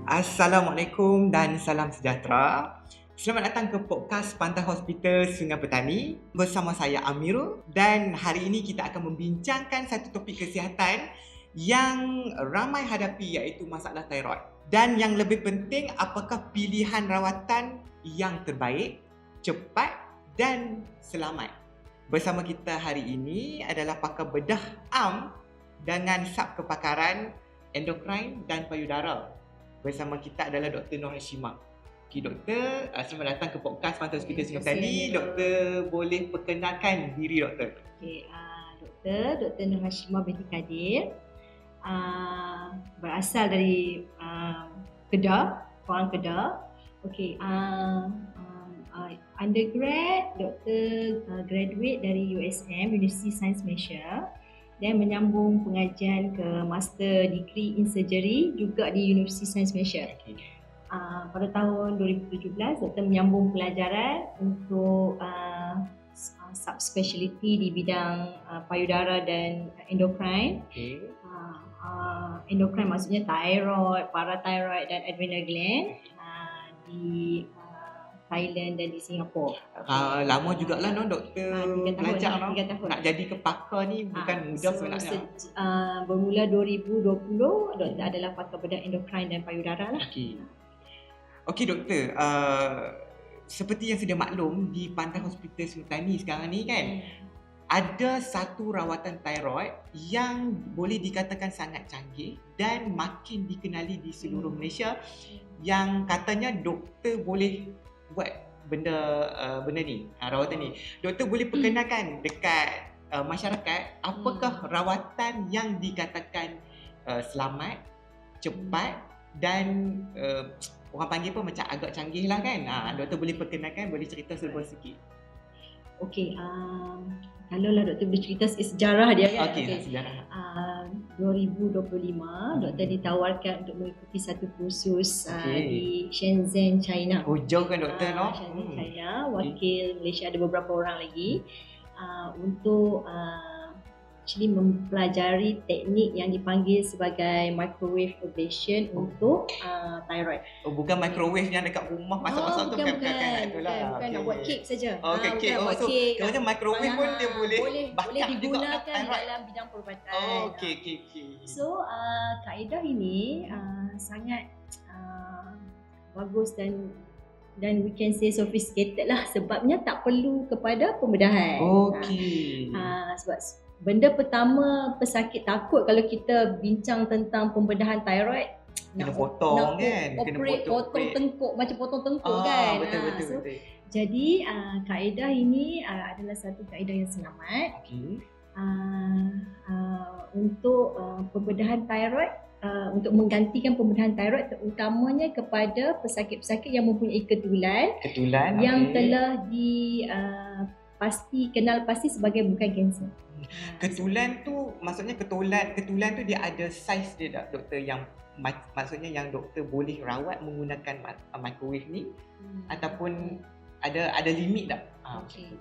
Assalamualaikum dan salam sejahtera. Selamat datang ke podcast Pantai Hospital Sungai Petani bersama saya Amirul, dan hari ini kita akan membincangkan satu topik kesihatan yang ramai hadapi, iaitu masalah thyroid. Dan yang lebih penting, apakah pilihan rawatan yang terbaik, cepat dan selamat. Bersama kita hari ini adalah pakar bedah am dengan subkepakaran endokrin dan payudara. Bersama kita adalah Dr. Nur Hashimah. Okey, Doktor, selamat datang ke podcast Pantai Hospital Sungai Petani. Doktor boleh perkenalkan diri, Doktor? Okey, Dr. Nur Hashimah binti Kadir. Berasal dari Kedah, orang Kedah. Okey, undergrad, Doktor graduate dari USM, University Science Malaysia, dan menyambung pengajian ke Master Degree in Surgery juga di University Science Malaysia. Okay. Pada tahun 2017, Doktor menyambung pelajaran untuk subspecialty di bidang payudara dan endokrin. Okay. Endokrin maksudnya thyroid, parathyroid dan adrenal gland di Thailand dan di Singapura. Lama jugalah Doktor belajar 3 tahun. Nak jadi kepakar ni bukan mudah sebenarnya. Bermula 2020, Doktor adalah pakar bedah endokrin dan payudara lah. Okey Doktor, seperti yang sudah maklum, di Pantai Hospital Sungai Petani sekarang ni kan, ada satu rawatan thyroid yang boleh dikatakan sangat canggih dan makin dikenali di seluruh Malaysia, yang katanya doktor boleh buat benda ni, rawatan ni. Doktor boleh perkenalkan dekat masyarakat apakah rawatan yang dikatakan selamat, cepat dan orang panggil pun macam agak canggih lah kan. Doktor boleh perkenalkan, boleh cerita serba sikit. Okey, kalau lah doktor boleh cerita sejarah dia kan. Okey, sejarah. 2025, doktor ditawarkan untuk mengikuti satu kursus di Shenzhen, China. Jauh kan doktor no? Shenzhen, China. Wakil Malaysia ada beberapa orang lagi untuk actually mempelajari teknik yang dipanggil sebagai microwave ablation untuk thyroid. Bukan microwave yang dekat rumah masak-masak tu, bukan nak buat kek saja. Kek. Kerana microwave pun dia boleh digunakan dalam bidang perubatan. Okey. So kaedah ini sangat bagus dan we can say sophisticated lah, sebabnya tak perlu kepada pembedahan. Okey. Sebab benda pertama pesakit takut kalau kita bincang tentang pembedahan thyroid, kena potong kan, potong tengkuk, macam potong tengkuk kan. Betul. Jadi kaedah ini adalah satu kaedah yang selamat untuk pembedahan thyroid, untuk menggantikan pembedahan thyroid, terutamanya kepada pesakit-pesakit yang mempunyai ketulan yang telah kenal pasti sebagai bukan kanser. Ketulan tu maksudnya ketulan tu dia ada saiz dia tak doktor, yang maksudnya yang doktor boleh rawat menggunakan microwave ni ataupun ada limit tak? Okey.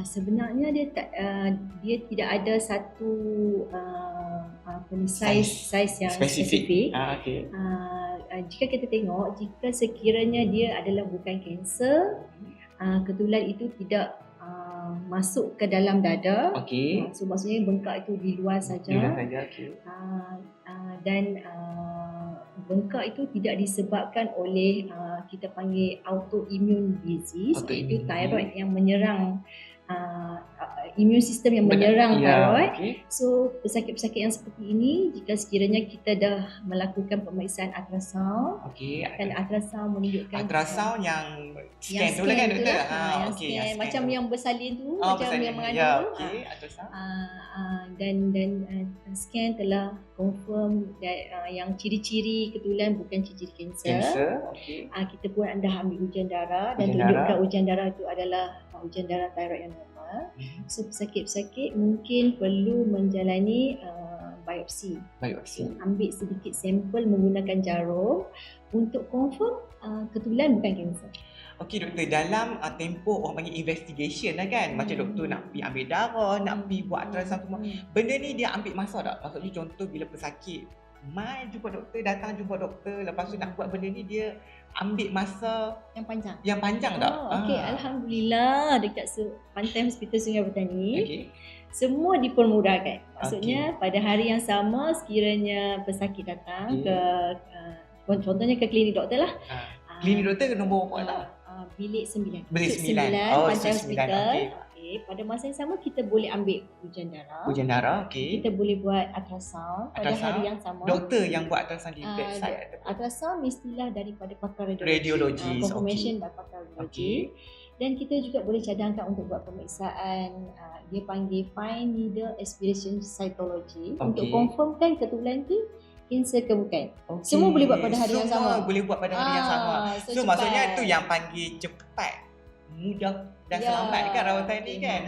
Sebenarnya dia tidak ada satu saiz yang spesifik. Jika kita tengok, jika sekiranya dia adalah bukan kanser, ketulan itu tidak masuk ke dalam dada. So maksudnya bengkak itu di luar saja. Dan bengkak itu tidak disebabkan oleh kita panggil autoimmune disease, iaitu thyroid yang menyerang immune system yang menyerang thyroid. So pesakit-pesakit yang seperti ini, jika sekiranya kita dah melakukan pemeriksaan ultrasound, dan ultrasound menunjukkan yang scan tu lah kan doktor. Yang scan macam yang bersalin tu, macam yang mengandung tu. Dan scan telah confirm yang ciri-ciri ketulan bukan ciri-ciri kanser. Kita pun dah ambil ujian darah dan tunjukkan ujian darah itu adalah ujian darah thyroid yang normal. So pesakit-pesakit mungkin perlu menjalani biopsi. Ambil sedikit sampel menggunakan jarum untuk confirm ketulan bukan kanser. Okey doktor, dalam tempoh orang panggil investigation lah kan, macam doktor nak pergi ambil darah, nak pergi buat ultrasound semua, benda ni dia ambil masa tak? Maksudnya contoh bila pesakit mai jumpa doktor, datang jumpa doktor, lepas tu nak buat benda ni dia ambil masa yang panjang tak? Okey, alhamdulillah dekat Pantai Hospital Sungai Petani. Semua dipermudahkan. Maksudnya pada hari yang sama sekiranya pesakit datang ke contohnya ke klinik doktor lah. Klinik doktor nombor berapa tak? Bilik 9. Bilik 9. Pantai Hospital. Pada masa yang sama kita boleh ambil hujan darah. Kita boleh buat ultrasound pada hari yang sama. Doktor yang buat ultrasound di bedside. Ultrasound mestilah daripada pakar radiologi. Confirmation dari pakar radiologi. Dan kita juga boleh cadangkan untuk buat pemeriksaan dia panggil fine needle aspiration cytology untuk confirmkan ketulan tu kanser ke bukan. Semua boleh buat pada hari yang sama. Semua boleh buat pada hari yang sama. So maksudnya tu yang panggil cepat, mudah dan selamat kan rawatan ni kan.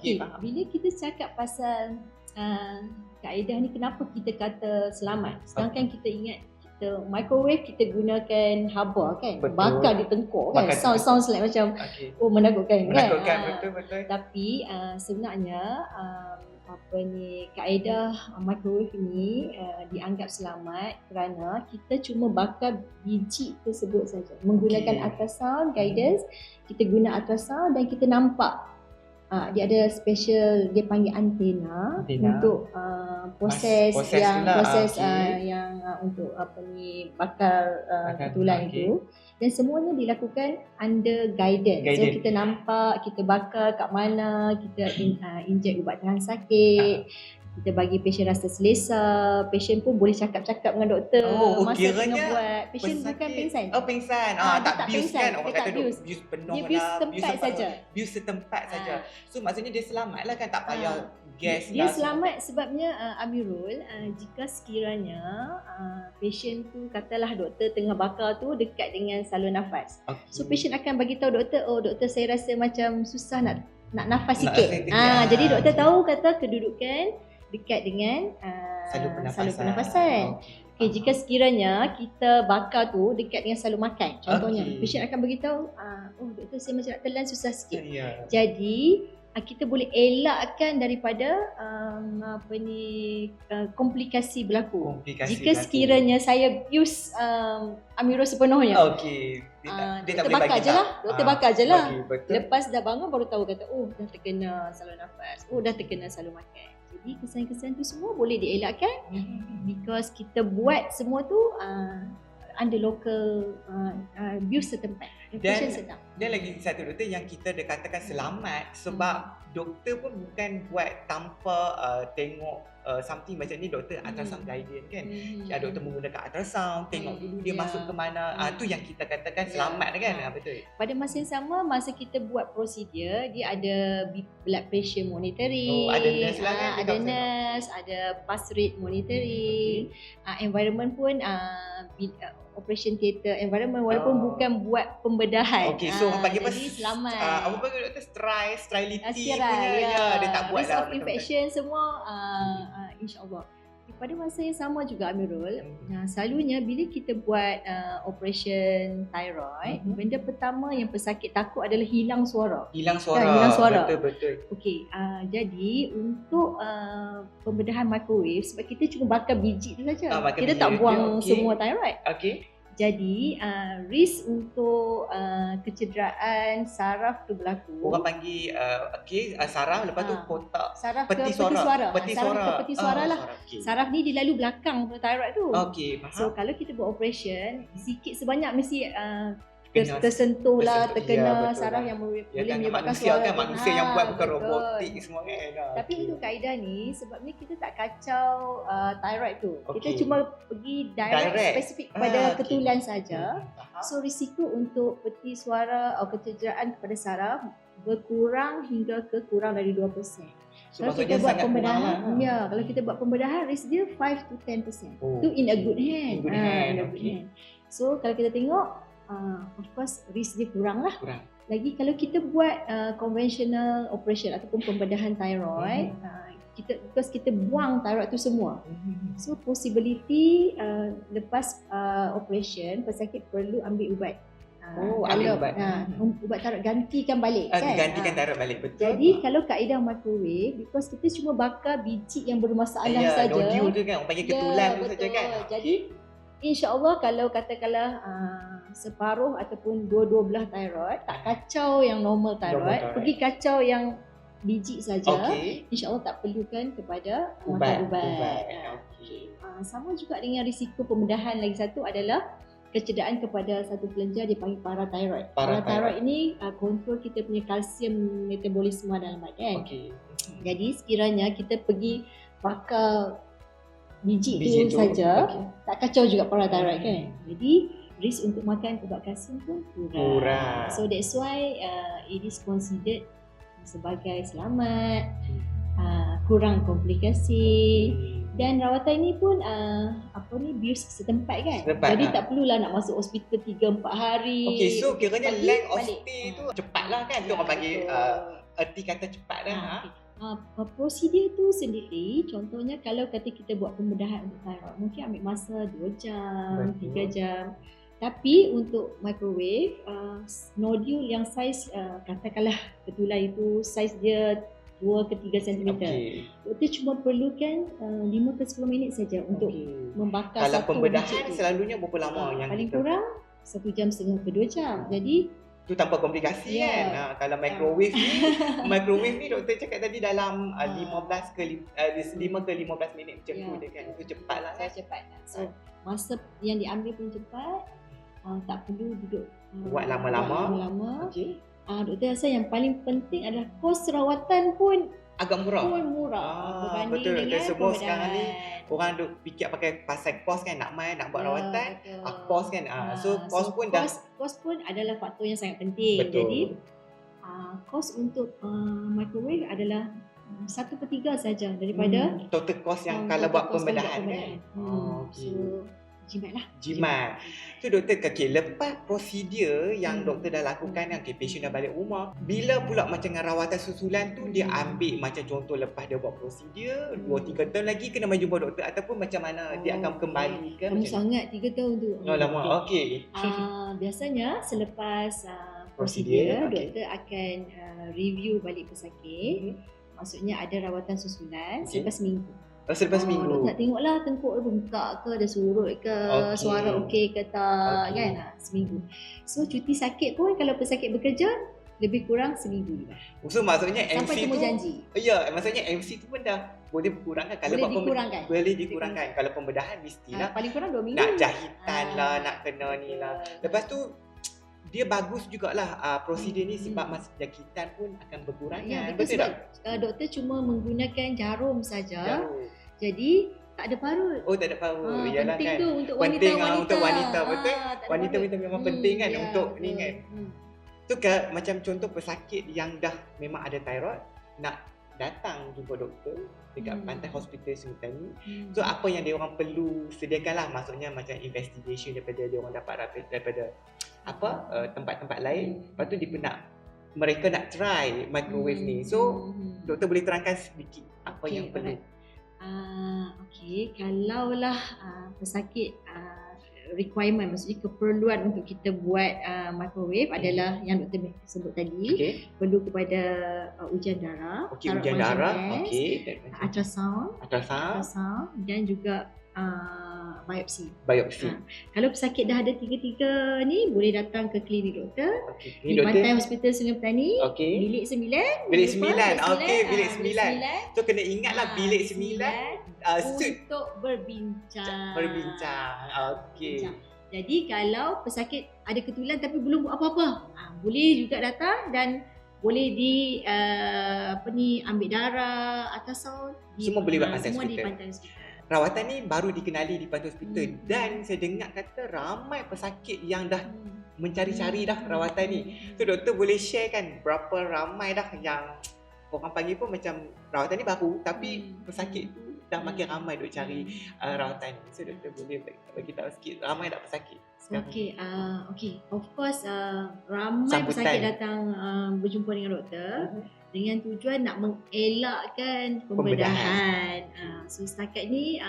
Faham. Bila kita cakap pasal kaedah ni, kenapa kita kata selamat? Sedangkan kita ingat microwave kita gunakan haba kan. Betul. Bakar di tengkuk kan. Sounds like macam menakutkan kan. Betul. Tapi sebenarnya kaedah microwave ini dianggap selamat kerana kita cuma bakar biji tersebut saja. Menggunakan ultrasound guidance, kita guna ultrasound dan kita nampak dia ada special, dia panggil antena. Untuk proses yang untuk bakar ketulan itu. Dan semuanya dilakukan under guidance. So kita nampak, kita bakar kat mana, kita injek ubat tahan sakit, kita bagi pasien rasa selesa, pasien pun boleh cakap-cakap dengan doktor masa tengah buat. Pasien bukan pingsan. Pingsan. Tak bius kan. Orang kata bius penuh lah. Bius tempat saja. Bius setempat saja. So maksudnya dia selamat lah kan, tak payah gas. Dia selamat sebabnya Amirul, jika sekiranya pasien tu katalah doktor tengah bakar tu dekat dengan saluran nafas. So pasien akan bagi tahu doktor, doktor saya rasa macam susah nak nafas sikit. Jadi doktor tahu kata kedudukan dekat dengan saluran pernafasan. Jika sekiranya kita bakar tu dekat dengan saluran makan, contohnya, pasien akan beritahu, doktor saya macam nak telan susah sikit. Jadi kita boleh elakkan daripada komplikasi berlaku. Jika sekiranya saya use Amirul sepenuhnya. Doktor bakar je lah. Doktor bakar je lah. Lepas dah bangun baru tahu kata, dah terkena saluran nafas. Dah terkena saluran makan. Jadi kesan-kesan tu semua boleh dielakkan because kita buat semua tu under local abuse setempat. Dan lagi satu doktor yang kita katakan selamat sebab doktor pun bukan buat tanpa tengok something macam ni. Doktor ultrasound guidance kan. Doktor menggunakan ultrasound, tengok dulu dia masuk ke mana. Tu yang kita katakan selamat kan. Betul. Pada masa yang sama, masa kita buat prosedur, dia ada blood pressure monitoring, ada nurse lah kan, ada nurse, ada pulse rate monitoring, environment pun operation theatre environment walaupun bukan buat pembedahan. So bagi jadi selamat. Apa panggil doktor sterility punya dia tak buat risk of infection semua insya-Allah. Pada masa yang sama juga Amirul, selalunya bila kita buat operation thyroid, benda pertama yang pesakit takut adalah hilang suara. Hilang suara. Betul. Jadi untuk pembedahan microwave, sebab kita cuma bakar biji tu saja. Kita tak buang semua thyroid. Jadi risk untuk kecederaan saraf tu berlaku. Orang panggil saraf, lepas tu kotak peti suara. Peti suara lah. Saraf ni dia lalu belakang thyroid tu. Faham. So kalau kita buat operation, sikit sebanyak mesti tersentuh lah, terkena saraf yang boleh menyebabkan suara kan, manusia yang buat bukan robotik semua kan. Tapi untuk kaedah ni sebabnya kita tak kacau thyroid tu. Kita cuma pergi direct spesifik pada ketulan saja. So risiko untuk peti suara atau kecederaan kepada saraf berkurang hingga ke kurang dari 2%. Kalau kita buat pembedahan, kalau kita buat pembedahan, risk dia 5 to 10%. Tu in a good hand. So kalau kita tengok, of course risk dia kurang lah. Lagi kalau kita buat conventional operation ataupun pembedahan thyroid, because kita buang thyroid tu semua. So possibility lepas operation pesakit perlu ambil ubat ambil ubat. Ubat tarot gantikan balik kan. Gantikan tarot balik, betul. Jadi kalau kaedah microwave, because kita cuma bakar biji yang bermasalah saja. Nodule tu kan, orang panggil ketulan tu saja kan. Jadi InsyaAllah kalau katakanlah separuh ataupun dua belah thyroid, tak kacau yang normal thyroid, pergi kacau yang biji saja, InsyaAllah tak perlukan kepada makan ubat. Sama juga dengan risiko pembedahan lagi satu adalah kecederaan kepada satu kelenjar dipanggil parathyroid. Parathyroid ini kontrol kita punya kalsium metabolisme dalam badan. Jadi sekiranya kita pergi bakar biji tu saja, tak kacau juga parathyroid kan. Jadi risk untuk makan ubat kalsium pun kurang. So that's why it is considered sebagai selamat, kurang komplikasi, dan rawatan ini pun bius setempat kan. Jadi tak perlulah nak masuk hospital 3-4 hari. So kiranya length of stay tu cepatlah kan. Tu orang panggil erti kata cepat dah. Prosedur tu sendiri, contohnya kalau kata kita buat pembedahan untuk thyroid, mungkin ambil masa 2 jam, 3 jam. Tapi untuk microwave, nodule yang saiz katakanlah ketulan itu saiz dia 2 ke 3 cm. Doktor cuma perlukan 5 ke 10 minit saja untuk membakar kalau satu pembedahan selalunya berapa lama yang paling kurang 1.5 jam ke 2 jam. Jadi tu tanpa komplikasi kan. Kalau microwave ni doktor cakap tadi dalam 5 ke 15 minit macam tu je kan. Itu cepatlah kan. So masa yang diambil pun cepat. Tak perlu duduk buat lama-lama. Doktor rasa yang paling penting adalah kos rawatan pun agak murah. Berbanding betul, dengan semua sekarang ni orang duk fikir pakai pasal kos kan, nak buat rawatan, kos kan. So kos pun adalah faktor yang sangat penting. Betul. Jadi kos untuk microwave adalah 1/3 saja daripada total kos yang kalau buat pembedahan kan. So jimat. Tu doktor lepas prosedur yang doktor dah lakukan kan, patient dah balik rumah, bila pula macam dengan rawatan susulan tu dia ambil macam contoh lepas dia buat prosedur 2-3 tahun lagi kena mai jumpa doktor ataupun macam mana dia akan kembali ke macam sangat 3 tahun tu. Lama. Biasanya selepas prosedur doktor akan review balik pesakit. Maksudnya ada rawatan susulan selepas seminggu. Selepas minggu. Nak tengoklah tengkuk dia bengkak ke, dia surut ke, suara okey ke tak kan. Seminggu. So cuti sakit pun kalau pesakit bekerja lebih kurang seminggu juga. So maksudnya MC sampai temu janji. Ya, maksudnya MC tu pun dah boleh berkurangkan kalau boleh dikurangkan. Kalau pembedahan mestilah paling kurang 2 minggu. Nak jahitan lah, nak kena ni lah. Lepas tu dia bagus jugalah prosedur ni sebab masa penjakitan pun akan berkurang. Betul tak? Doktor cuma menggunakan jarum saja. Jadi tak ada parut. Tak ada parut. Yalah penting kan. Tu untuk penting wanita. Untuk wanita betul. Wanita memang penting kan untuk ni kan. Tu macam contoh pesakit yang dah memang ada thyroid nak datang jumpa doktor dekat Pantai Hospital Sungai Petani. So apa yang dia orang perlu sediakanlah, maksudnya macam investigation daripada dia orang dapat daripada tempat-tempat lain. Lepas tu mereka nak try microwave ni. So doktor boleh terangkan sedikit apa yang perlu. Kalaulah pesakit requirement, maksudnya keperluan untuk kita buat microwave adalah yang doktor sebut tadi. Perlu kepada ujian darah, ujian darah, ultrasound dan juga biopsi. Kalau pesakit dah ada tiga-tiga ni, boleh datang ke klinik doktor di Pantai Hospital Sungai Petani, bilik 9. Bilik 9. Bilik 9. So kena ingatlah bilik 9 untuk berbincang. Jadi kalau pesakit ada ketulan tapi belum buat apa-apa, boleh juga datang dan boleh ambil darah, ultrasound. Semua boleh buat semua di Pantai Hospital. Rawatan ni baru dikenali di Pantai Hospital dan saya dengar kata ramai pesakit yang dah mencari-cari dah rawatan ni. So doktor boleh share kan berapa ramai dah yang orang panggil pun macam rawatan ni baru tapi pesakit tu dah makin ramai duk cari rawatan ni. So doktor boleh bagi tahu sikit ramai dah pesakit. Of course ramai pesakit datang berjumpa dengan doktor dengan tujuan nak mengelakkan pembedahan. So setakat ni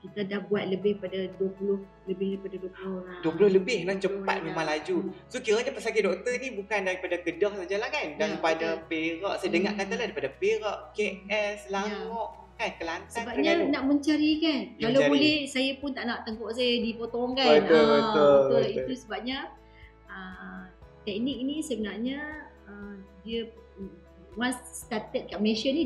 kita dah buat lebih pada 20 orang. 20 lebih lah, cepat memang laju. So kiranya pesakit doktor ni bukan daripada Kedah sajalah kan, daripada Perak, saya dengar katalah daripada Perak, KL, Selangor, kan, Kelantan, sebabnya Terengganu. nak mencari kan. Kalau boleh saya pun tak nak tengkuk saya dipotong kan. Betul. Itu sebabnya teknik ini sebenarnya dia once started kat Malaysia ni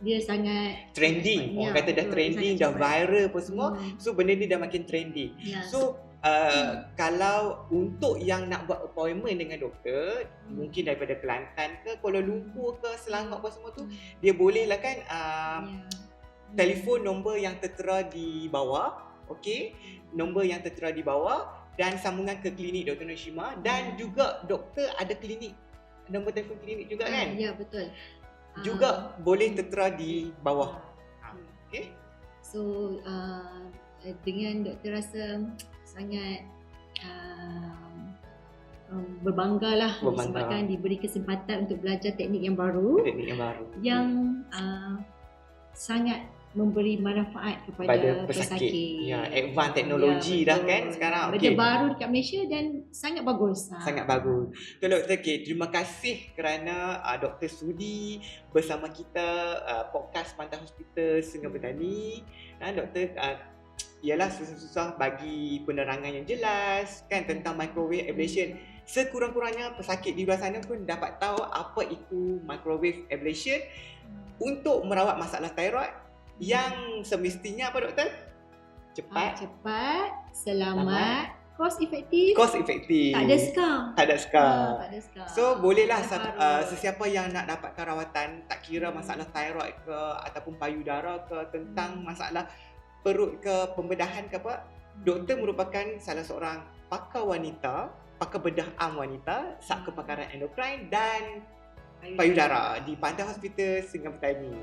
dia sangat trending. Orang kata dah trending, dah viral apa semua. So benda ni dah makin trending. So kalau untuk yang nak buat appointment dengan doktor, mungkin daripada Kelantan ke Kuala Lumpur ke Selangor apa semua tu, dia boleh lah kan telefon nombor yang tertera di bawah. Okey, nombor yang tertera di bawah dan sambungan ke klinik Dr. Noshima, dan juga doktor ada klinik, nombor telefon klinik juga kan? Ya, betul. Juga boleh tertera di bawah. Okay. So dengan doktor rasa sangat berbanggalah disebabkan diberi kesempatan untuk belajar teknik yang baru. Yang sangat memberi manfaat kepada pesakit. Ya, advance teknologi dah kan sekarang. Benda baru dekat Malaysia dan sangat bagus. Sangat bagus. Betul Dr. K, terima kasih kerana Dr. sudi bersama kita podcast Pantai Hospital Sungai Petani. Doktor ialah susah-susah bagi penerangan yang jelas kan tentang microwave ablation. Sekurang-kurangnya pesakit di luar sana pun dapat tahu apa itu microwave ablation untuk merawat masalah thyroid yang semestinya apa doktor? Cepat, selamat, cost efektif. Tak ada skar. So bolehlah sesiapa yang nak dapatkan rawatan, tak kira masalah thyroid ke ataupun payudara ke, tentang masalah perut ke, pembedahan ke apa, doktor merupakan salah seorang pakar wanita, pakar bedah am wanita, kepakaran endokrin dan payudara di Pantai Hospital Sungai Petani.